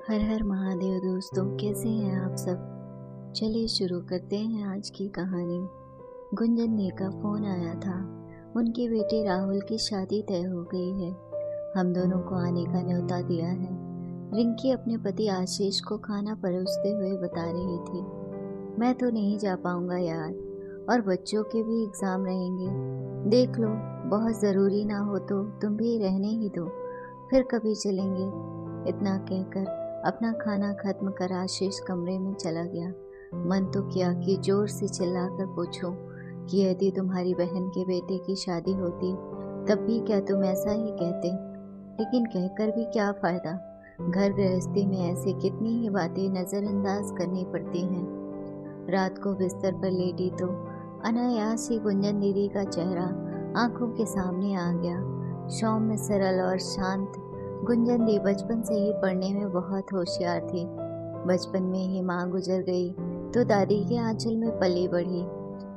हर हर महादेव दोस्तों, कैसे हैं आप सब। चलिए शुरू करते हैं आज की कहानी। गुंजन दी का फोन आया था। उनके बेटे राहुल की शादी तय हो गई है। हम दोनों को आने का न्योता दिया है। रिंकी अपने पति आशीष को खाना परोसते हुए बता रही थी, मैं तो नहीं जा पाऊंगा यार, और बच्चों के भी एग्जाम रहेंगे। देख लो, बहुत ज़रूरी ना हो तो तुम भी रहने ही दो, फिर कभी चलेंगे। इतना कहकर अपना खाना खत्म कर आशीष कमरे में चला गया। मन तो किया कि जोर से चिल्लाकर पूछूं कि यदि तुम्हारी बहन के बेटे की शादी होती तब भी क्या तुम ऐसा ही कहते, लेकिन कहकर भी क्या फ़ायदा। घर गृहस्थी में ऐसे कितनी ही बातें नज़रअंदाज करनी पड़ती हैं। रात को बिस्तर पर लेटी तो अनायास ही गुंजन दीदी का चेहरा आंखों के सामने आ गया। सौम्य, सरल और शांत गुंजन दी बचपन से ही पढ़ने में बहुत होशियार थी। बचपन में ही माँ गुजर गई तो दादी के आंचल में पली बढ़ी।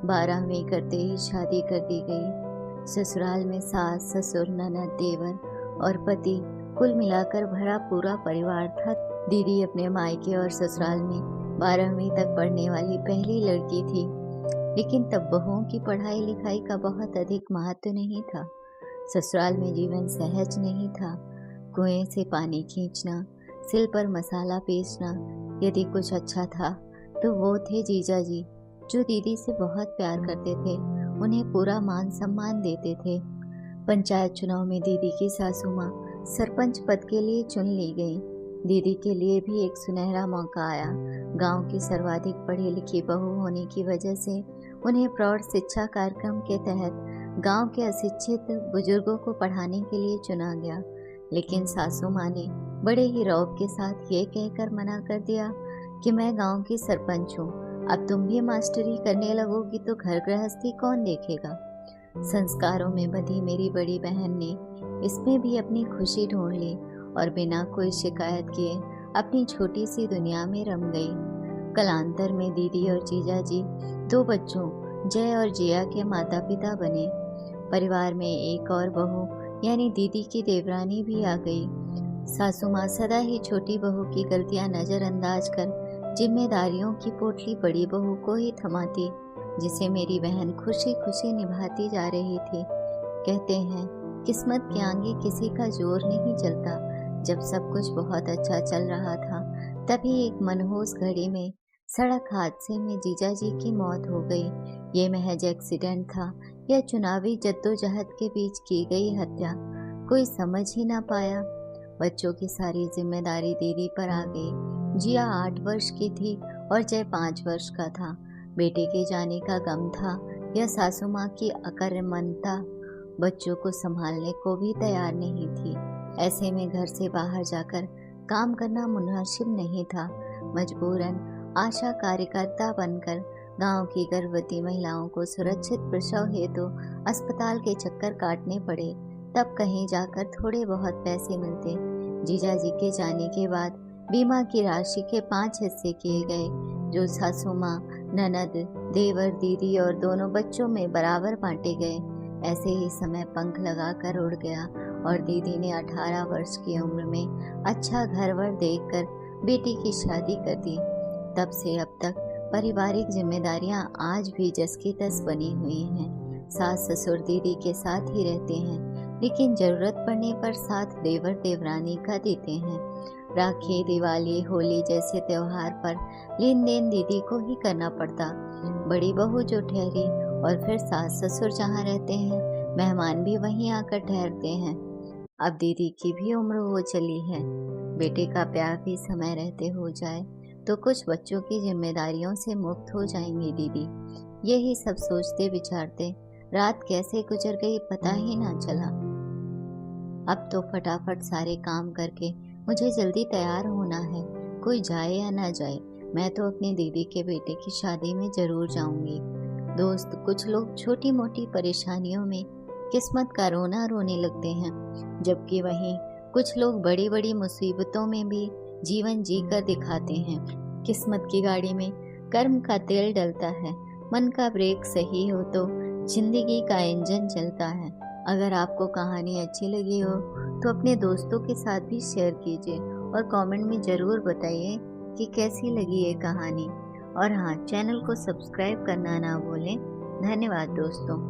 12वीं करते ही शादी कर दी गई। ससुराल में सास, ससुर, ननद, देवर और पति, कुल मिलाकर भरा पूरा परिवार था। दीदी अपने मायके और ससुराल में 12वीं तक पढ़ने वाली पहली लड़की थी, लेकिन तब बहुओं की पढ़ाई लिखाई का बहुत अधिक महत्व नहीं था। ससुराल में जीवन सहज नहीं था। कुएं से पानी खींचना, सिल पर मसाला पीसना, यदि कुछ अच्छा था तो वो थे जीजा जी, जो दीदी से बहुत प्यार करते थे, उन्हें पूरा मान सम्मान देते थे। पंचायत चुनाव में दीदी की सासू माँ सरपंच पद के लिए चुन ली गई। दीदी के लिए भी एक सुनहरा मौका आया। गांव की सर्वाधिक पढ़ी लिखी बहू होने की वजह से उन्हें प्रौढ़ शिक्षा कार्यक्रम के तहत गांव के अशिक्षित बुजुर्गों को पढ़ाने के लिए चुना गया। लेकिन सासू माँ ने बड़े ही रौब के साथ ये कहकर मना कर दिया कि मैं गांव की सरपंच हूँ, अब तुम भी मास्टरी करने लगोगी तो घर गृहस्थी कौन देखेगा। संस्कारों में बंधी मेरी बड़ी बहन ने इसमें भी अपनी खुशी ढूंढ ली और बिना कोई शिकायत किए अपनी छोटी सी दुनिया में रम गई। कलांतर में दीदी और जीजा जी 2 बच्चों जय और जिया के माता पिता बने। परिवार में एक और बहू यानी दीदी की देवरानी भी आ गई। सासू माँ सदा ही छोटी बहू की गलतियां नजरअंदाज कर जिम्मेदारियों की पोटली बड़ी बहू को ही थमाती, जिसे मेरी बहन खुशी खुशी निभाती जा रही थी। कहते हैं किस्मत के आगे किसी का जोर नहीं चलता। जब सब कुछ बहुत अच्छा चल रहा था, तभी एक मनहूस घड़ी में सड़क हादसे में जीजा जी की मौत हो गई। ये महज एक्सीडेंट था या चुनावी जद्दोजहद के बीच की गई हत्या, कोई समझ ही ना पाया। बच्चों की सारी जिम्मेदारी दीदी पर आ गई। जिया 8 वर्ष की थी और जय 5 वर्ष का था। बेटे के जाने का गम था या सासू माँ की अकर्मण्यता बच्चों को संभालने को भी तैयार नहीं थी। ऐसे में घर से बाहर जाकर काम करना मुनासिब नहीं था। मजबूरन आशा कार्यकर्ता बनकर गांव की गर्भवती महिलाओं को सुरक्षित प्रसव हेतु अस्पताल के चक्कर काटने पड़े, तब कहीं जाकर थोड़े बहुत पैसे मिलते। जीजा जी के जाने के बाद बीमा की राशि के 5 हिस्से किए गए, जो सासू माँ, ननद, देवर, दीदी और दोनों बच्चों में बराबर बांटे गए। ऐसे ही समय पंख लगाकर उड़ गया और दीदी ने 18 वर्ष की उम्र में अच्छा घरवर देखकर बेटी की शादी कर दी। तब से अब तक पारिवारिक जिम्मेदारियां आज भी जस की तस बनी हुई हैं। सास ससुर दीदी के साथ ही रहते हैं, लेकिन जरूरत पड़ने पर साथ देवर देवरानी का देते हैं। राखी, दिवाली, होली जैसे त्योहार पर लेन देन दीदी को ही करना पड़ता। बड़ी बहू जो ठहरी और फिर सास ससुर जहाँ रहते हैं, मेहमान भी वहीं आकर ठहरते हैं। अब दीदी की भी उम्र हो चली है। बेटे का प्यार भी समय रहते हो जाए तो कुछ बच्चों की जिम्मेदारियों से मुक्त हो जाएंगी दीदी। यही सब सोचते विचारते रात कैसे गुजर गई पता ही ना चला। अब तो फटाफट सारे काम करके मुझे जल्दी तैयार होना है। कोई जाए या ना जाए, मैं तो अपनी दीदी के बेटे की शादी में जरूर जाऊंगी। दोस्त, कुछ लोग छोटी मोटी परेशानियों में किस्मत का रोना रोने लगते हैं, जबकि वहीं कुछ लोग बड़ी बड़ी मुसीबतों में भी जीवन जी कर दिखाते हैं। किस्मत की गाड़ी में कर्म का तेल डलता है, मन का ब्रेक सही हो तो जिंदगी का इंजन चलता है। अगर आपको कहानी अच्छी लगी हो तो अपने दोस्तों के साथ भी शेयर कीजिए और कमेंट में ज़रूर बताइए कि कैसी लगी ये कहानी। और हाँ, चैनल को सब्सक्राइब करना ना भूलें। धन्यवाद दोस्तों।